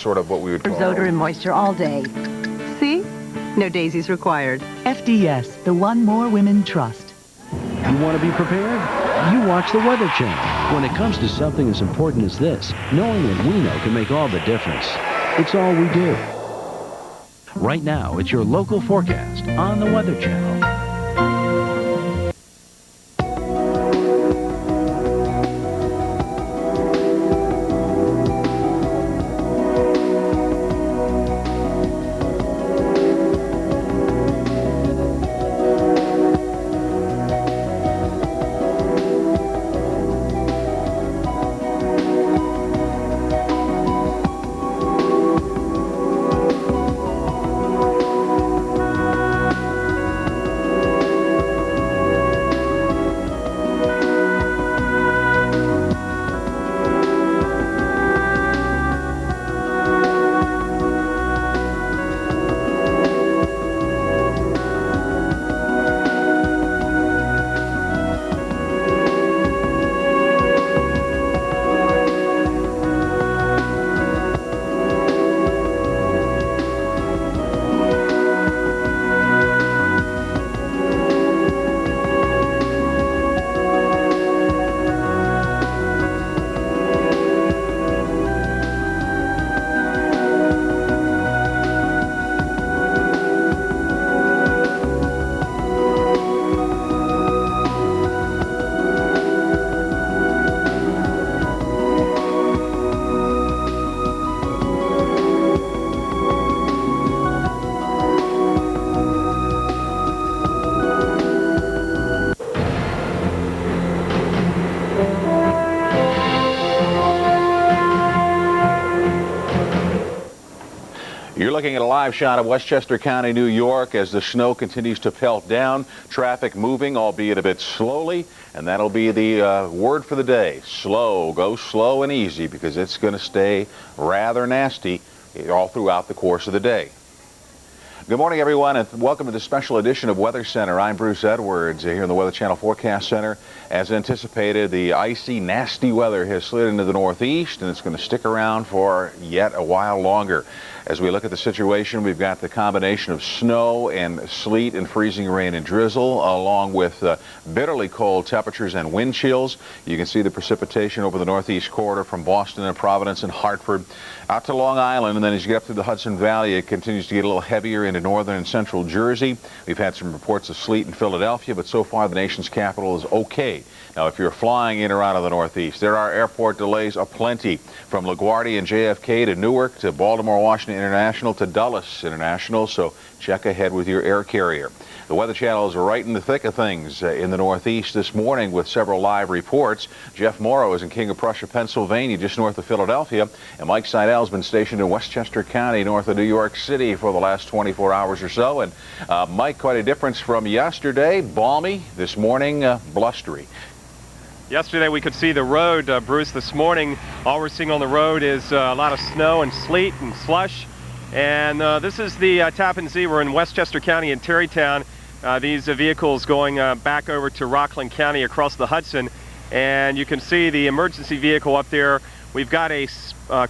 sort of what we would call... Odor and moisture all day. See? No daisies required. FDS, the one more women trust. You want to be prepared? You watch the Weather Channel. When it comes to something as important as this, knowing what we know can make all the difference. It's all we do. Right now, it's your local forecast on the Weather Channel. You're looking at a live shot of Westchester County, New York, as the snow continues to pelt down. Traffic moving, albeit a bit slowly, and that'll be the word for the day. Slow. Go slow and easy, because it's going to stay rather nasty all throughout the course of the day. Good morning, everyone, and welcome to the special edition of Weather Center. I'm Bruce Edwards here in the Weather Channel Forecast Center. As anticipated, the icy, nasty weather has slid into the northeast, and it's going to stick around for yet a while longer. As we look at the situation, we've got the combination of snow and sleet and freezing rain and drizzle, along with bitterly cold temperatures and wind chills. You can see the precipitation over the northeast corridor from Boston and Providence and Hartford out to Long Island, and then as you get up through the Hudson Valley, it continues to get a little heavier into northern and central Jersey. We've had some reports of sleet in Philadelphia, but so far the nation's capital is okay. Now, if you're flying in or out of the Northeast, there are airport delays aplenty from LaGuardia and JFK to Newark to Baltimore Washington International to Dulles International, so check ahead with your air carrier. The Weather Channel is right in the thick of things in the Northeast this morning with several live reports. Jeff Morrow is in King of Prussia, Pennsylvania, just north of Philadelphia, and Mike Seidel has been stationed in Westchester County, north of New York City for the last 24 hours or so. And Mike, quite a difference from yesterday. Balmy, this morning blustery. Yesterday we could see the road, Bruce. This morning all we're seeing on the road is a lot of snow and sleet and slush. And this is the Tappan Zee. We're in Westchester County in Terrytown. These vehicles going back over to Rockland County across the Hudson. And you can see the emergency vehicle up there. We've got a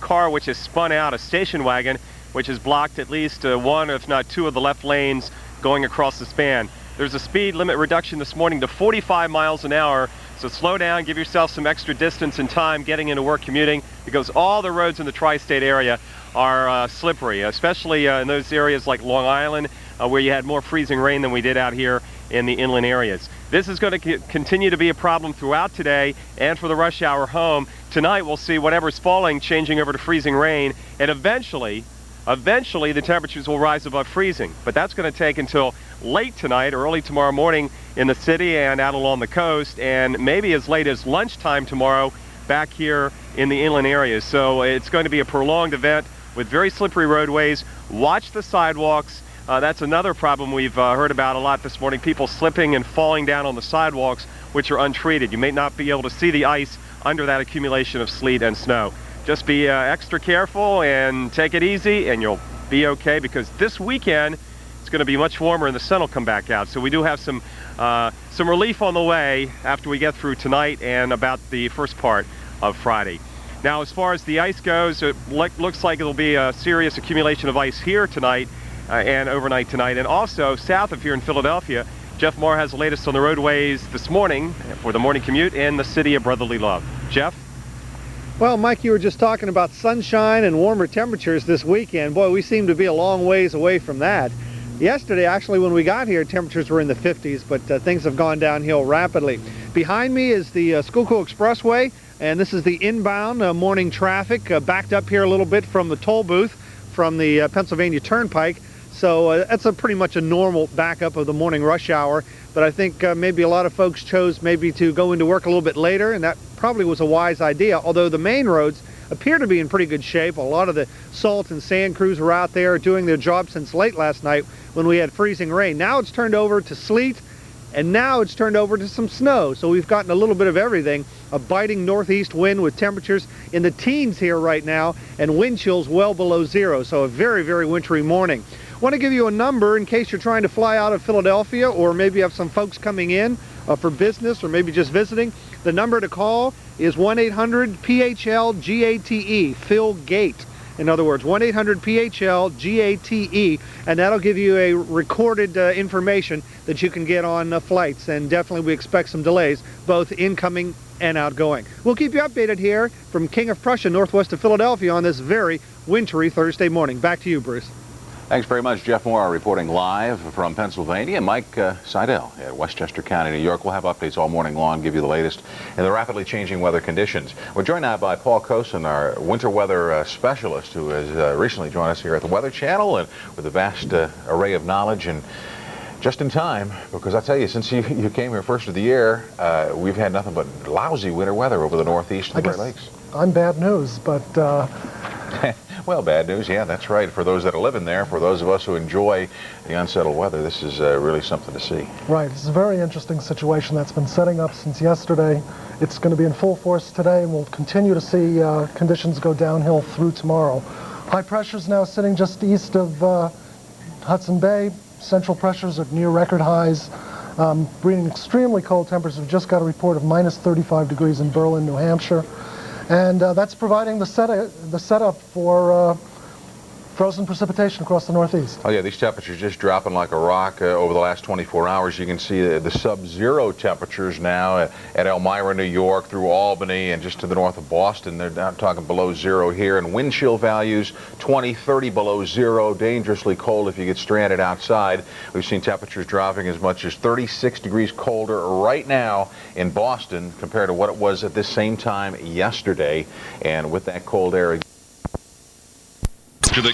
car which has spun out, a station wagon, which has blocked at least one, if not two, of the left lanes going across the span. There's a speed limit reduction this morning to 45 miles an hour. So slow down, give yourself some extra distance and time getting into work commuting, because all the roads in the tri-state area are slippery, especially in those areas like Long Island, where you had more freezing rain than we did out here in the inland areas. This is going to continue to be a problem throughout today and for the rush hour home. Tonight we'll see whatever's falling changing over to freezing rain, and eventually the temperatures will rise above freezing. But that's going to take until late tonight or early tomorrow morning in the city and out along the coast, and maybe as late as lunchtime tomorrow back here in the inland areas. So it's going to be a prolonged event with very slippery roadways. Watch the sidewalks. That's another problem we've heard about a lot this morning, people slipping and falling down on the sidewalks which are untreated. You may not be able to see the ice under that accumulation of sleet and snow. Just be extra careful and take it easy, and you'll be okay, because this weekend it's going to be much warmer and the sun will come back out. So we do have some relief on the way after we get through tonight and about the first part of Friday. Now, as far as the ice goes, it looks like it'll be a serious accumulation of ice here tonight and overnight tonight. And also, south of here in Philadelphia, Jeff Moore has the latest on the roadways this morning for the morning commute in the city of brotherly love. Jeff? Well, Mike, you were just talking about sunshine and warmer temperatures this weekend. Boy, we seem to be a long ways away from that. Yesterday, actually, when we got here, temperatures were in the 50s, but things have gone downhill rapidly. Behind me is the Schuylkill Expressway, and this is the inbound morning traffic, backed up here a little bit from the toll booth from the Pennsylvania Turnpike. So that's pretty much a normal backup of the morning rush hour. But I think maybe a lot of folks chose maybe to go into work a little bit later, and that probably was a wise idea, although the main roads appear to be in pretty good shape. A lot of the salt and sand crews were out there doing their job since late last night when we had freezing rain. Now it's turned over to sleet, and now it's turned over to some snow. So we've gotten a little bit of everything. A biting northeast wind with temperatures in the teens here right now, and wind chills well below zero. So a very, very wintry morning. I want to give you a number in case you're trying to fly out of Philadelphia, or maybe you have some folks coming in for business, or maybe just visiting. The number to call is 1-800-PHL-GATE, Phil Gate. In other words, 1-800-PHL-GATE, and that'll give you a recorded information that you can get on flights. And definitely we expect some delays, both incoming and outgoing. We'll keep you updated here from King of Prussia, northwest of Philadelphia, on this very wintry Thursday morning. Back to you, Bruce. Thanks very much, Jeff Moore, reporting live from Pennsylvania. Mike Seidel at Westchester County, New York. We'll have updates all morning long, give you the latest in the rapidly changing weather conditions. We're joined now by Paul Cosin, our winter weather specialist, who has recently joined us here at the Weather Channel, and with a vast array of knowledge, and just in time, because I tell you, since you came here first of the year, we've had nothing but lousy winter weather over the Northeast and the Great Lakes. I'm bad news, but well, bad news, yeah, that's right. For those that are living there, for those of us who enjoy the unsettled weather, this is really something to see. right, it's a very interesting situation that's been setting up since yesterday. It's going to be in full force today, and we'll continue to see conditions go downhill through tomorrow. High pressures now sitting just east of Hudson Bay. Central pressures are near record highs, bringing extremely cold temperatures. We've just got a report of minus 35 degrees in Berlin, New Hampshire. And that's providing the setup for frozen precipitation across the Northeast. Oh yeah, these temperatures just dropping like a rock over the last 24 hours. You can see the sub-zero temperatures now at Elmira, New York, through Albany, and just to the north of Boston. They're now talking below zero here. And wind chill values 20, 30 below zero, dangerously cold if you get stranded outside. We've seen temperatures dropping as much as 36 degrees colder right now in Boston compared to what it was at this same time yesterday. And with that cold air, to the